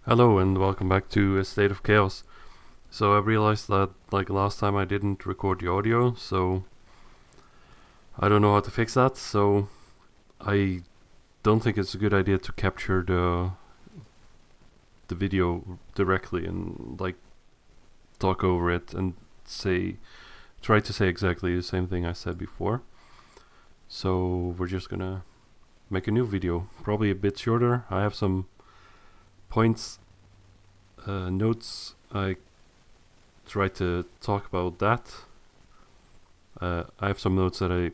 Hello and welcome back to A State of Chaos. So I realized that like last time I didn't record the audio, so I don't know how to fix that. So I don't think it's a good idea to capture the video directly and like talk over it and try to say exactly the same thing I said before. So we're just gonna make a new video, probably a bit shorter. I have some points, notes. I try to talk about that. I have some notes that I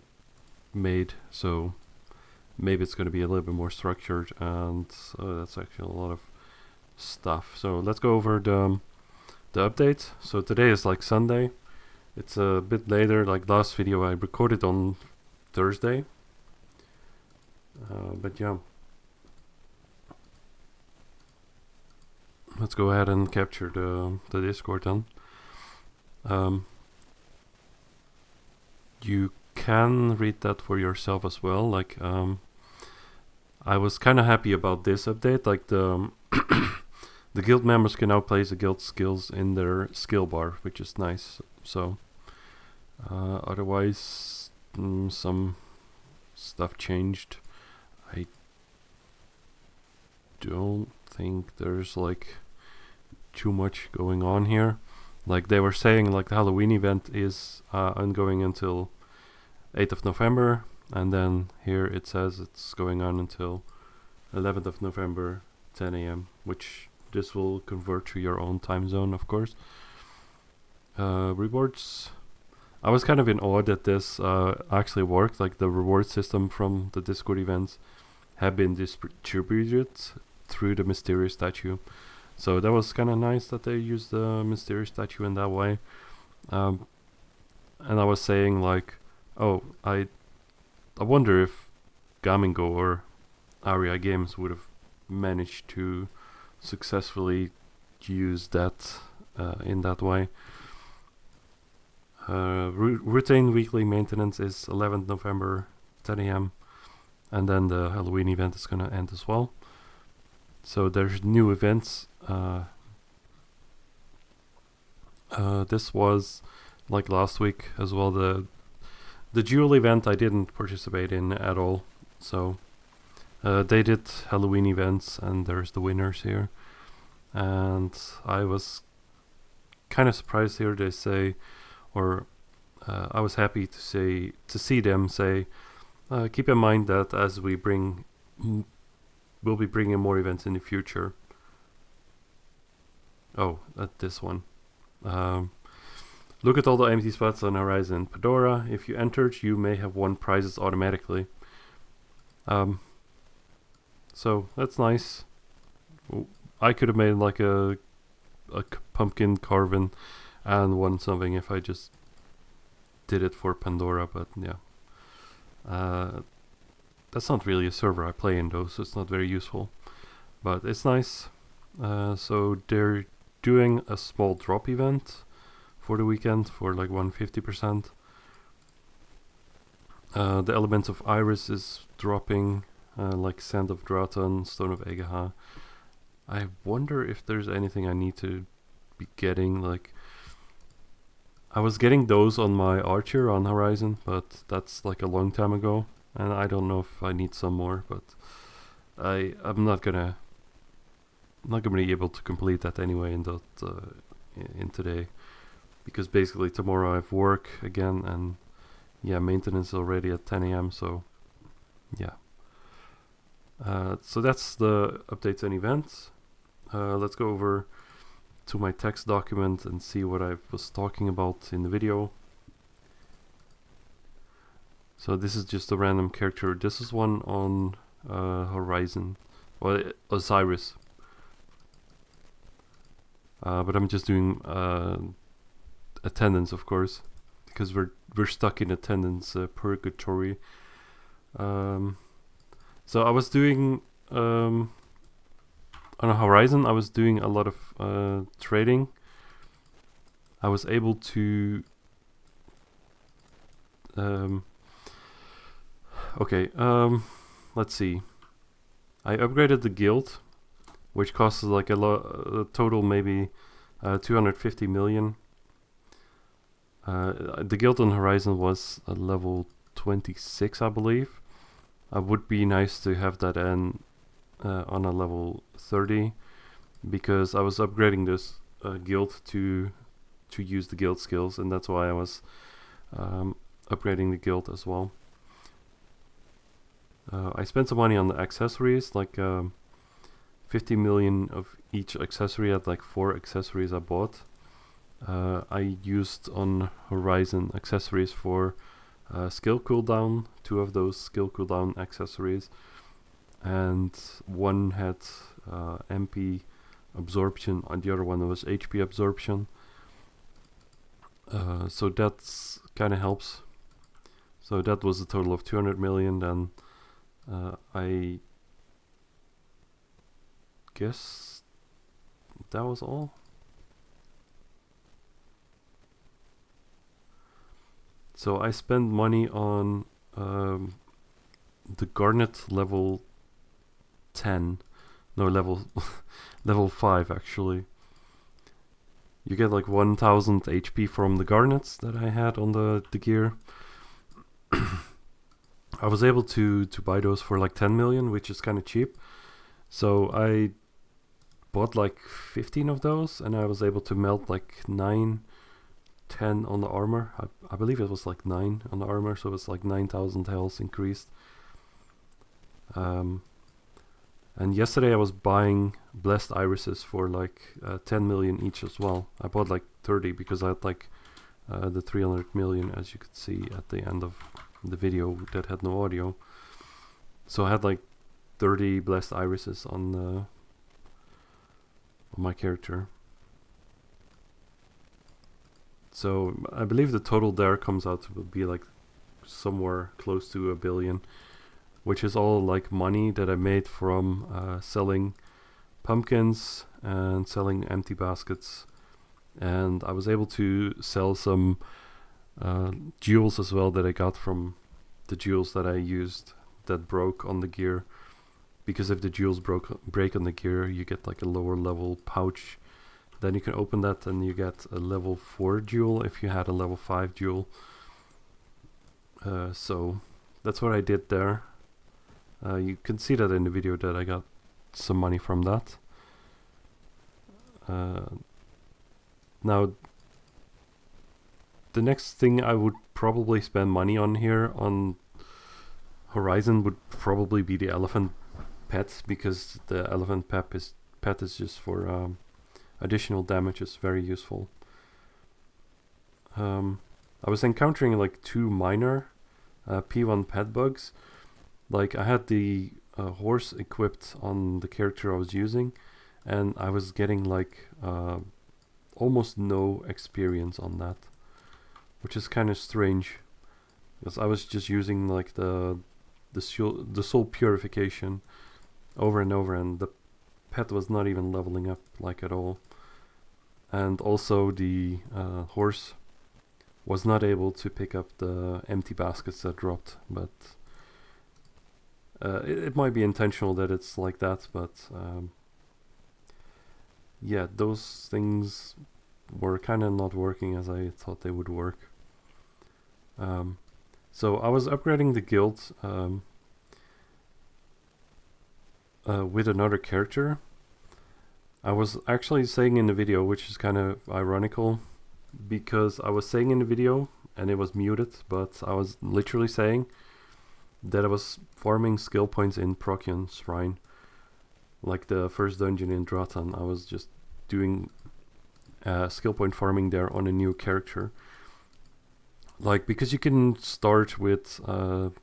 made, so maybe it's going to be a little bit more structured, and that's actually a lot of stuff. So let's go over the update. So today is like Sunday. It's a bit later. Like last video, I recorded on Thursday. But yeah, let's go ahead and capture the Discord then. You can read that for yourself as well. Like I was kind of happy about this update. Like the the guild members can now place the guild skills in their skill bar, which is nice. So otherwise, some stuff changed. I don't think there's like too much going on here. Like they were saying, like the Halloween event is ongoing until 8th of November, and then here it says it's going on until 11th of November, 10 a.m., which this will convert to your own time zone, of course. Rewards. I was kind of in awe that this actually worked. Like the reward system from the Discord events have been distributed through the Mysterious Statue. So that was kind of nice that they used the Mysterious Statue in that way. And I was saying like, oh, I wonder if Gamingo or Aria Games would have managed to successfully use that in that way. Routine weekly maintenance is 11th November, 10 a.m. And then the Halloween event is gonna end as well. So there's new events. This was like last week as well. The Jewel event I didn't participate in at all. So they did Halloween events, and there's the winners here. And I was kind of surprised here. They say, or I was happy to see them say, keep in mind that as we'll be bringing more events in the future. Oh, at this one. Look at all the empty spots on Horizon and Pandora. If you entered, you may have won prizes automatically. So that's nice. I could have made like a pumpkin carving and won something if I just did it for Pandora, but yeah. That's not really a server I play in though, so it's not very useful. But it's nice. So they're doing a small drop event for the weekend for like 150%. The Elements of Iris is dropping, like Sand of Dratan, Stone of Egaha. I wonder if there's anything I need to be getting. Like, I was getting those on my Archer on Horizon, but that's like a long time ago, and I don't know if I need some more. But I'm not gonna be able to complete that anyway in today, because basically tomorrow I have work again, and yeah, maintenance is already at 10 a.m. So yeah. So that's the updates and events. Let's go over to my text document and see what I was talking about in the video. So this is just a random character. This is one on Horizon, well, Osiris. But I'm just doing attendance, of course, because we're stuck in attendance purgatory. So I was doing on a Horizon. I was doing a lot of trading. I was able to. Okay. Let's see. I upgraded the guild which costs like a total maybe 250 million. The Guild on Horizon was a level 26, I believe. It would be nice to have that on a level 30, because I was upgrading this guild to use the guild skills, and that's why I was upgrading the guild as well. I spent some money on the accessories, like 50 million of each accessory. I had like 4 accessories I bought. I used on Horizon accessories for skill cooldown, 2 of those skill cooldown accessories, and one had MP absorption, and the other one was HP absorption. So that's kind of helps. So that was a total of 200 million. Then I guess that was all. So I spent money on the Garnet level 10. No, level level 5 actually. You get like 1000 HP from the Garnets that I had on the gear. I was able to buy those for like 10 million, which is kind of cheap. So I bought like 15 of those, and I was able to melt like 9, 10 on the armor. I believe it was like 9 on the armor, so it was like 9,000 health increased. And yesterday I was buying blessed irises for like 10 million each as well. I bought like 30 because I had like the 300 million, as you could see at the end of the video that had no audio. So I had like 30 blessed irises on my character. So I believe the total there comes out to be like somewhere close to 1 billion, which is all like money that I made from selling pumpkins and selling empty baskets. And I was able to sell some jewels as well that I got from the jewels that I used that broke on the gear. Because if the jewels break on the gear, you get like a lower level pouch. Then you can open that and you get a level 4 jewel if you had a level 5 jewel. So that's what I did there. You can see that in the video that I got some money from that. Now, the next thing I would probably spend money on here on Horizon would probably be the elephant pet, because the elephant pet is just for additional damage. Is very useful. I was encountering like 2 minor P1 pet bugs. Like I had the horse equipped on the character I was using, and I was getting like almost no experience on that, which is kind of strange, because I was just using like the soul purification over and over, and the pet was not even leveling up like at all. And also the horse was not able to pick up the empty baskets that dropped, but it might be intentional that it's like that, but yeah, those things were kind of not working as I thought they would work. So I was upgrading the guild with another character. I was actually saying in the video, which is kind of ironical, because I was saying in the video and it was muted, but I was literally saying that I was farming skill points in Procyon Shrine, like the first dungeon in Dratan. I was just doing skill point farming there on a new character. Like, because you can start with you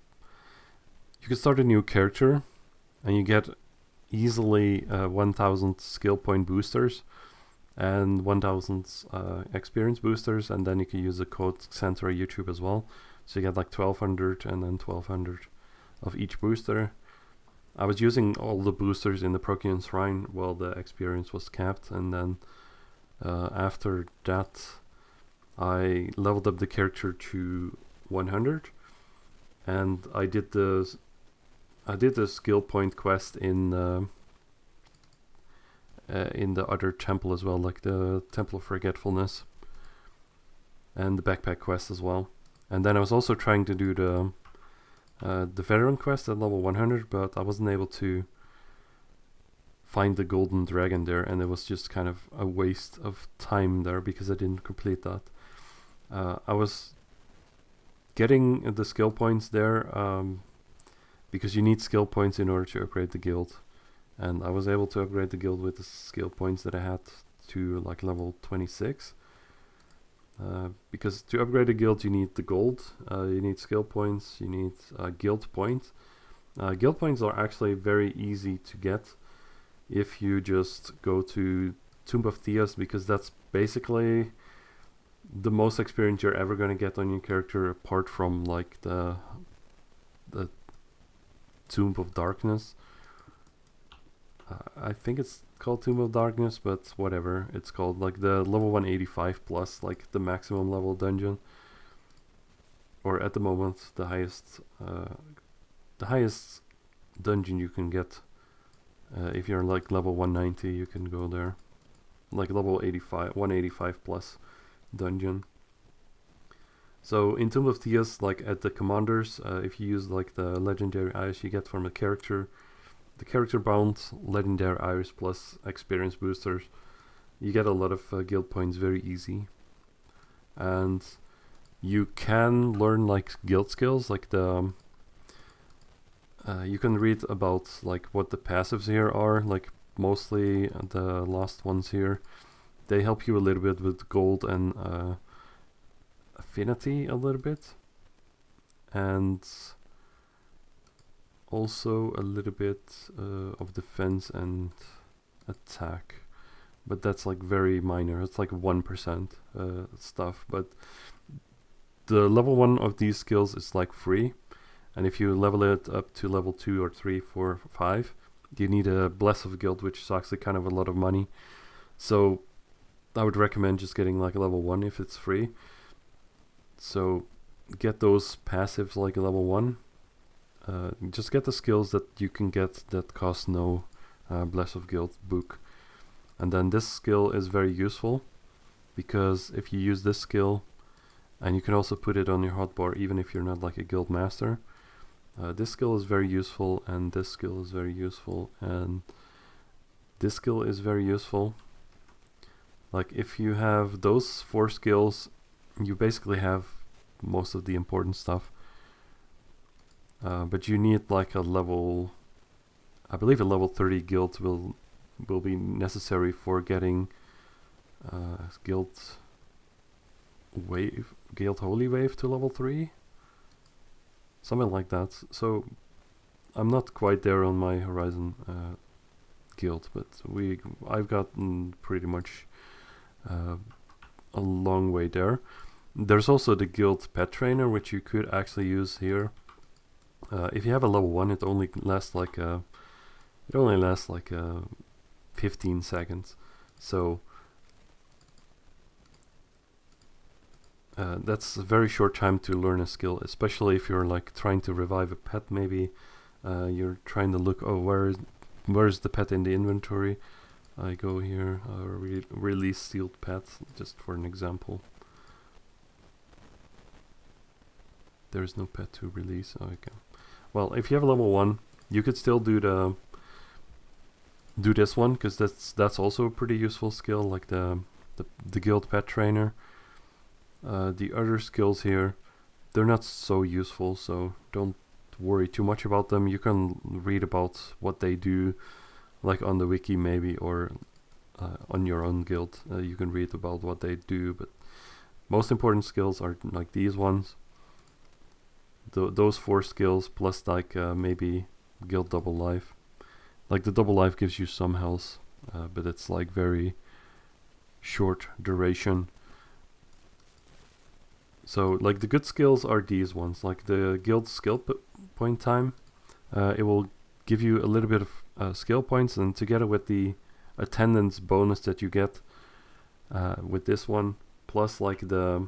can start a new character and you get easily 1000 skill point boosters and 1000 experience boosters, and then you can use the code Xantra YouTube as well. So you get like 1200 and then 1200 of each booster. I was using all the boosters in the Procyon Shrine while the experience was capped, and then after that I leveled up the character to 100, and I did the skill point quest in in the other temple as well, like the Temple of Forgetfulness and the backpack quest as well. And then I was also trying to do the veteran quest at level 100, but I wasn't able to find the golden dragon there, and it was just kind of a waste of time there because I didn't complete that. I was getting the skill points there because you need skill points in order to upgrade the guild, and I was able to upgrade the guild with the skill points that I had to like level 26. Because to upgrade a guild you need the gold, you need skill points, you need guild points. Guild points are actually very easy to get if you just go to Tomb of Theos, because that's basically the most experience you're ever going to get on your character, apart from like the Tomb of Darkness. I think it's called Tomb of Darkness, but whatever it's called, like the level 185 plus, like the maximum level dungeon, or at the moment the highest dungeon you can get. If you're like level 190, you can go there, like level 185 plus dungeon. So in Tomb of Theos, like at the commanders, if you use like the legendary iris you get from the character bound legendary iris plus experience boosters, you get a lot of guild points very easy. And you can learn like guild skills, like the you can read about like what the passives here are, like mostly the last ones here. They help you a little bit with gold and affinity a little bit, and also a little bit of defense and attack, but that's like very minor. It's like 1% stuff, but the level 1 of these skills is like free, and if you level it up to level 2 or 3, 4, 5, you need a Bless of Guild, which is actually kind of a lot of money. So I would recommend just getting like a level 1 if it's free. So get those passives like a level 1. Just get the skills that you can get that cost no Bless of Guild book. And then this skill is very useful, because if you use this skill, and you can also put it on your hotbar even if you're not like a guild master, this skill is very useful, and this skill is very useful, and this skill is very useful. Like if you have those 4 skills, you basically have most of the important stuff. But you need like a level, I believe a level 30 guild will be necessary for getting guild holy wave to level 3, something like that. So I'm not quite there on my Horizon guild, but I've gotten pretty much a long way there. There's also the guild pet trainer, which you could actually use here. If you have a level 1, it only lasts like 15 seconds. So that's a very short time to learn a skill, especially if you're like trying to revive a pet. Maybe you're trying to look, oh, where is the pet in the inventory? I go here, release sealed pet, just for an example. There's no pet to release. Oh, okay. Well, if you have a level 1, you could still do this one, because that's also a pretty useful skill, like the guild pet trainer. The other skills here, they're not so useful, so don't worry too much about them. You can read about what they do, like on the wiki maybe, or on your own guild. You can read about what they do, but most important skills are like these ones. Those 4 skills plus like maybe guild double life. Like the double life gives you some health, but it's like very short duration. So like the good skills are these ones, like the guild skill point time. It will give you a little bit of skill points, and together with the attendance bonus that you get with this one, plus like the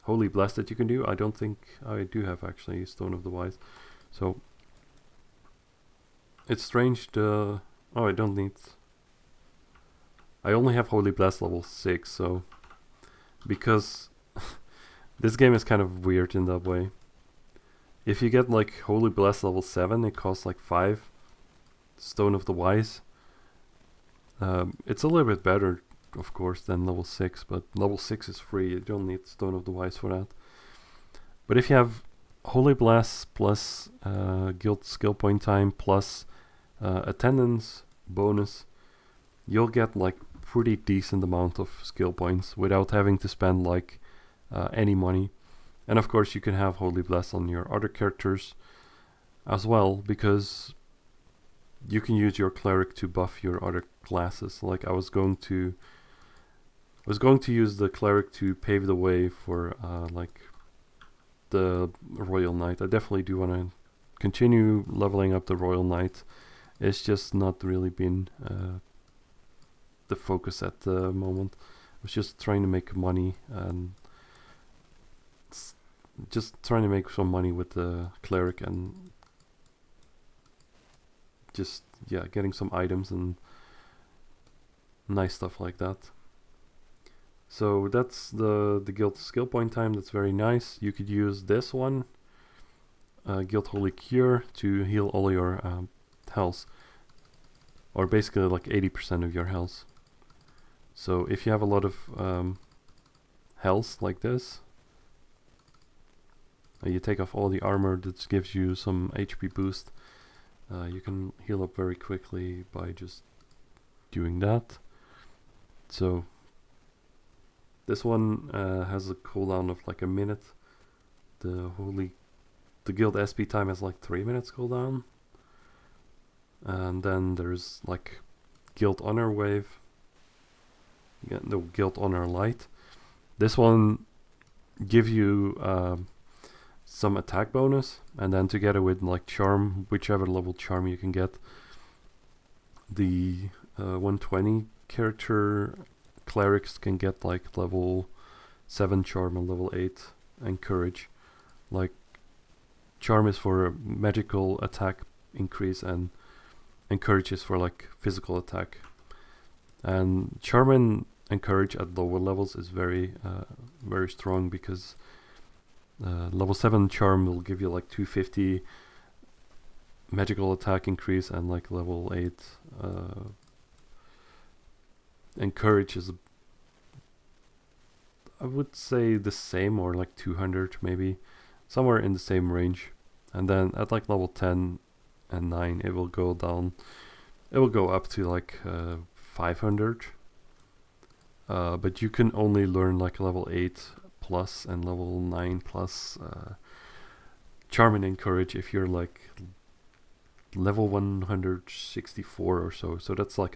Holy Blast that you can do. I don't think I do have actually Stone of the Wise. So it's strange to... Oh, I don't need... I only have Holy Blast level 6, so because this game is kind of weird in that way. If you get like Holy Blast level 7, it costs like 5 Stone of the Wise. It's a little bit better, of course, than level 6, but level 6 is free. You don't need Stone of the Wise for that. But if you have Holy Blast plus Guild skill point time plus attendance bonus, you'll get like pretty decent amount of skill points without having to spend like any money. And of course you can have Holy Blast on your other characters as well, because you can use your cleric to buff your other classes. Like I was going to use the cleric to pave the way for like the Royal Knight. I definitely do want to continue leveling up the Royal Knight. It's just not really been the focus at the moment. I was just trying to make money and just trying to make some money with the cleric and just getting some items and nice stuff like that. So that's the Guild skill point time. That's very nice. You could use this one, Guild Holy Cure, to heal all your health, or basically like 80% of your health. So if you have a lot of health like this, you take off all the armor, that gives you some HP boost. You can heal up very quickly by just doing that. So this one has a cooldown of like a minute. The Guild SP time has like 3 minutes cooldown. And then there's like Guild Honor Wave. The Guild Honor Light. This one gives you some attack bonus, and then together with like charm, whichever level charm you can get, the 120 character clerics can get like level 7 charm and level 8 and courage. Like charm is for magical attack increase, and courage is for like physical attack. And charm and courage at lower levels is very very strong, because level 7 charm will give you like 250 magical attack increase, and like level 8 and courage is I would say the same, or like 200 maybe, somewhere in the same range. And then at like level 10 and 9 it will go down, it will go up to like 500, but you can only learn like level 8 plus and level 9 plus charm and encourage if you're like level 164 or so. So that's like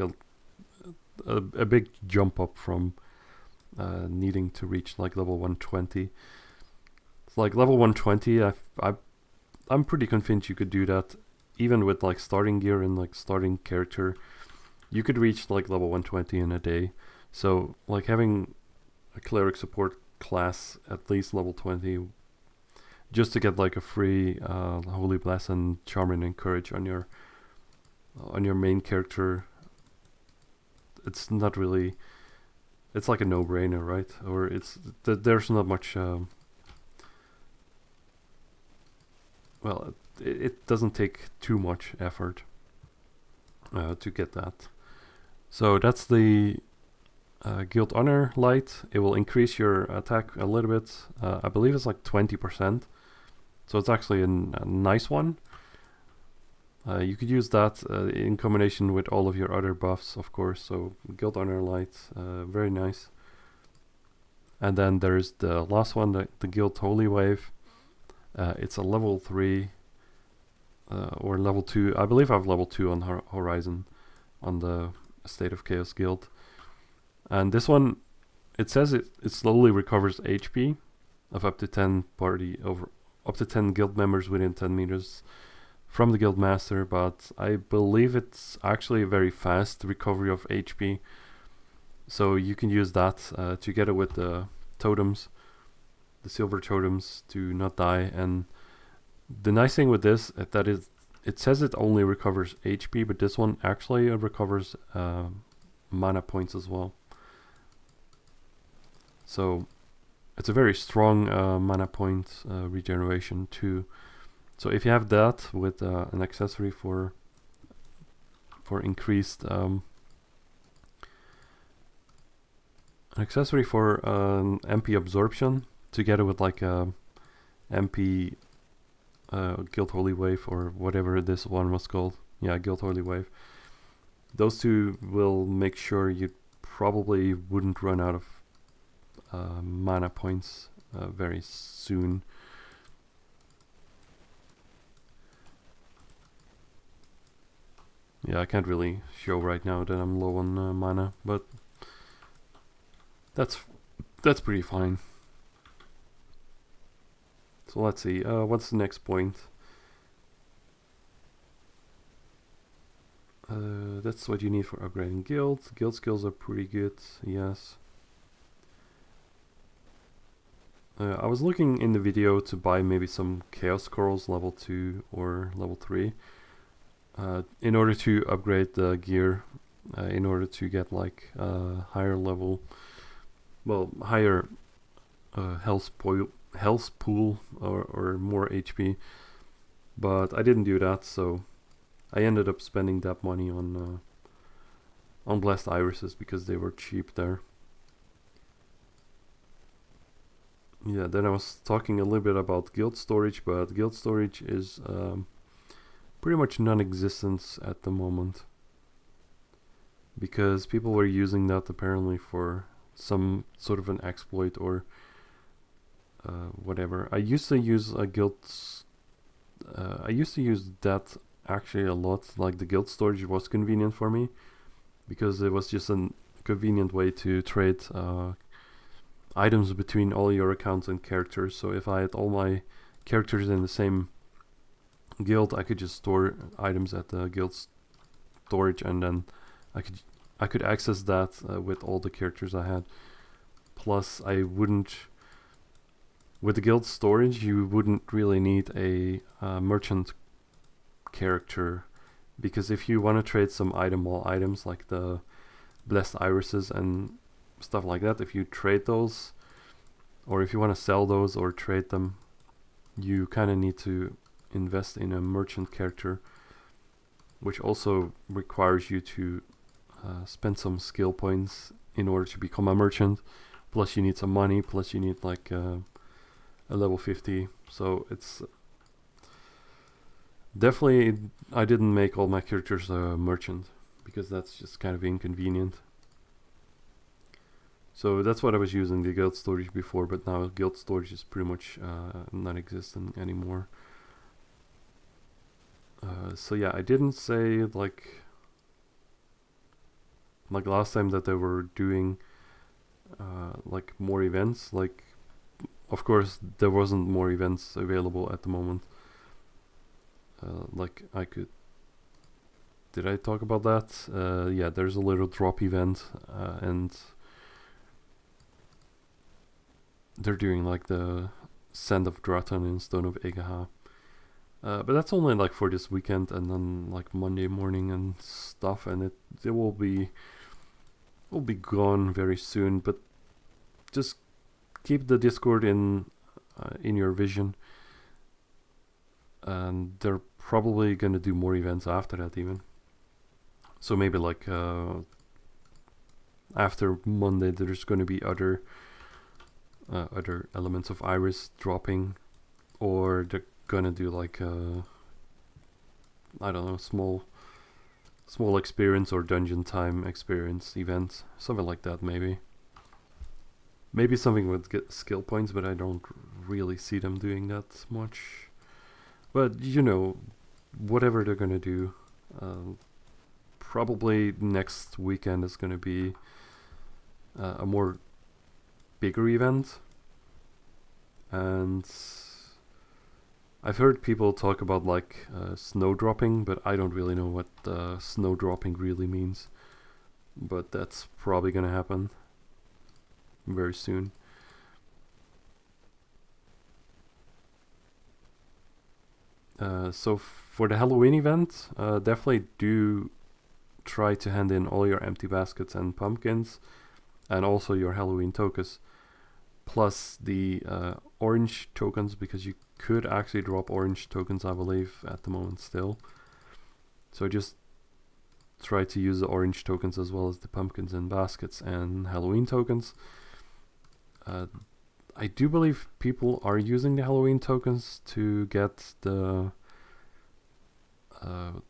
a big jump up from needing to reach like level 120. It's like level 120, I'm pretty convinced you could do that even with like starting gear and like starting character. You could reach like level 120 in a day. So like having a cleric support class at least level 20 just to get like a free Holy Blast and Charm and Encourage on your main character, it's not really, it's like a no-brainer, right? Or there's not much well, it doesn't take too much effort to get that. So that's the Guild Honor Light. It will increase your attack a little bit. I believe it's like 20%. So it's actually a nice one. You could use that in combination with all of your other buffs, of course. So Guild Honor Light, very nice. And then there's the last one, the Guild Holy Wave. It's a level 3 or level 2. I believe I have level 2 on Horizon on the State of Chaos Guild. And this one, it says it slowly recovers HP of up to 10 guild members within 10 meters from the guild master, but I believe it's actually a very fast recovery of HP. So you can use that together with the totems, the silver totems, to not die. And the nice thing with this that is, it says it only recovers HP, but this one actually recovers mana points as well. So it's a very strong mana point regeneration too. So if you have that with an accessory for increased an accessory for MP absorption together with like a MP Guild Holy Wave or whatever this one was called. Yeah, Guild Holy Wave. Those two will make sure you probably wouldn't run out of mana points very soon. Yeah, I can't really show right now that I'm low on mana, but that's pretty fine. So let's see, what's the next point? That's what you need for upgrading guild. Guild skills are pretty good, yes. I was looking in the video to buy maybe some Chaos Corals level 2 or level 3 in order to upgrade the gear, in order to get like higher level, well, higher health pool or more HP. But I didn't do that, so I ended up spending that money on Blessed Irises because they were cheap there. Yeah, then I was talking a little bit about guild storage, but guild storage is pretty much non-existent at the moment because people were using that apparently for some sort of an exploit or whatever. I used to use a guild. I used to use that actually a lot. Like the guild storage was convenient for me because it was just a convenient way to trade items between all your accounts and characters. So if I had all my characters in the same guild, I could just store items at the guild storage, and then I could access that with all the characters I had. Plus, I wouldn't. With the guild storage, you wouldn't really need a merchant character, because if you want to trade some item wall items like the Blessed Irises and stuff like that, if you trade those, or if you want to sell those or trade them, you kind of need to invest in a merchant character, which also requires you to spend some skill points in order to become a merchant. Plus you need some money, plus you need like a level 50. So it's definitely, I didn't make all my characters a merchant because that's just kind of inconvenient. So that's what I was using the guild storage before, but now guild storage is pretty much non-existent anymore. So yeah, I didn't say like last time that they were doing like more events. Like, of course, there wasn't more events available at the moment. Like I could. Did I talk about that? Yeah, there's a little drop event, and they're doing like the Sand of Dratan in Stone of Egaha. But that's only like for this weekend, and then like Monday morning and stuff, and it will be gone very soon. But just keep the Discord in your vision, and they're probably gonna do more events after that even. So maybe like after Monday, there's gonna be other elements of Iris dropping, or they're gonna do like I don't know, small experience or dungeon time experience event, something like that. Maybe something with skill points, but I don't really see them doing that much. But you know, whatever they're gonna do, probably next weekend is gonna be a more bigger event. And I've heard people talk about like snow dropping, but I don't really know what snow dropping really means. But that's probably gonna happen very soon. So for the Halloween event, definitely do try to hand in all your empty baskets and pumpkins, and also your Halloween tokens, plus the orange tokens, because you could actually drop orange tokens, I believe, at the moment still. So just try to use the orange tokens as well as the pumpkins and baskets and Halloween tokens. I do believe people are using the Halloween tokens to get the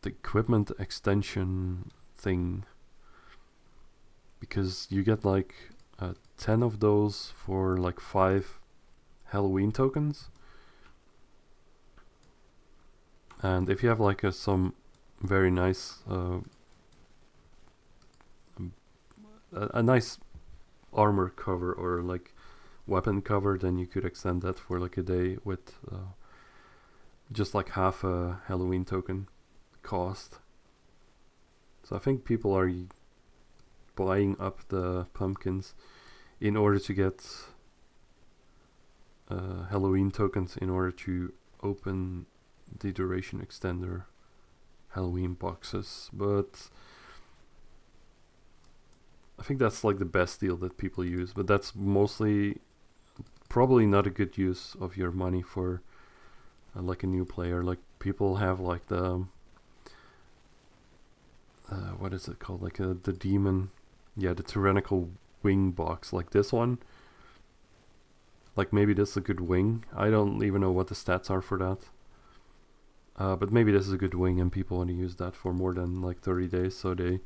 equipment extension thing, because you get like 10 of those for like 5 Halloween tokens. And if you have like some very nice a nice armor cover or like weapon cover, then you could extend that for like a day with just like half a Halloween token cost. So I think people are buying up the pumpkins in order to get Halloween tokens in order to open the duration extender Halloween boxes. But I think that's like the best deal that people use, but that's mostly probably not a good use of your money for like a new player. Like people have like the what is it called, like the demon, yeah, the tyrannical wing box, like this one. Like maybe this is a good wing. I don't even know what the stats are for that, but maybe this is a good wing and people want to use that for more than like 30 days, so they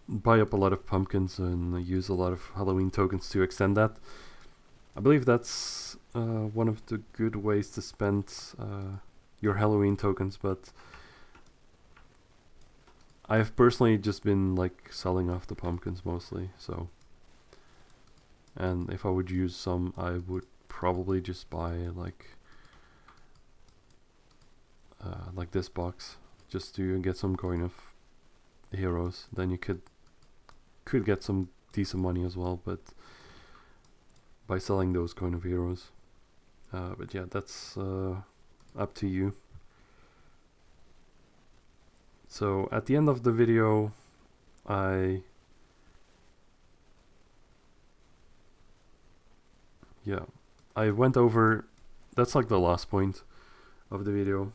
buy up a lot of pumpkins and use a lot of Halloween tokens to extend that. I believe that's one of the good ways to spend your Halloween tokens, but I've personally just been like selling off the pumpkins mostly, so. And if I would use some, I would probably just buy like this box, just to get some coin of heroes. Then you could get some decent money as well, but by selling those coin of heroes. But yeah, that's up to you. So at the end of the video, I went over, that's like the last point of the video.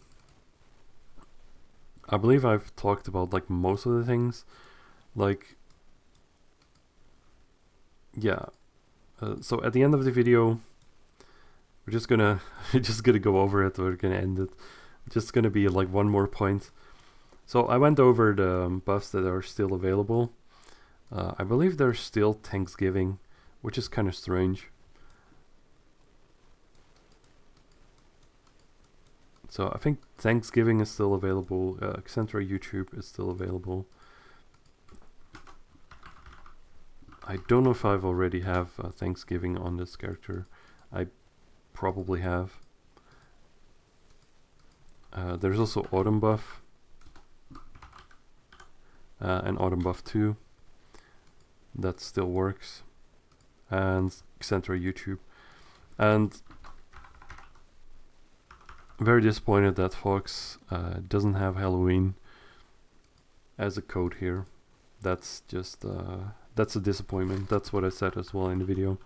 I believe I've talked about like most of the things, like, yeah. So at the end of the video, we're just gonna go over it. We're gonna end it. Just gonna be like one more point. So I went over the buffs that are still available. I believe there's still Thanksgiving, which is kind of strange. So I think Thanksgiving is still available. Accentra YouTube is still available. I don't know if I've already have Thanksgiving on this character. I probably have. There's also Autumn buff. And Autumn buff 2. That still works. And Accentra YouTube. And very disappointed that Fox doesn't have Halloween as a code here. That's just that's a disappointment. That's what I said as well in the video.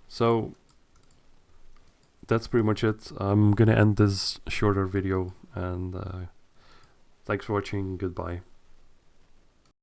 So that's pretty much it. I'm gonna end this shorter video, and thanks for watching. Goodbye.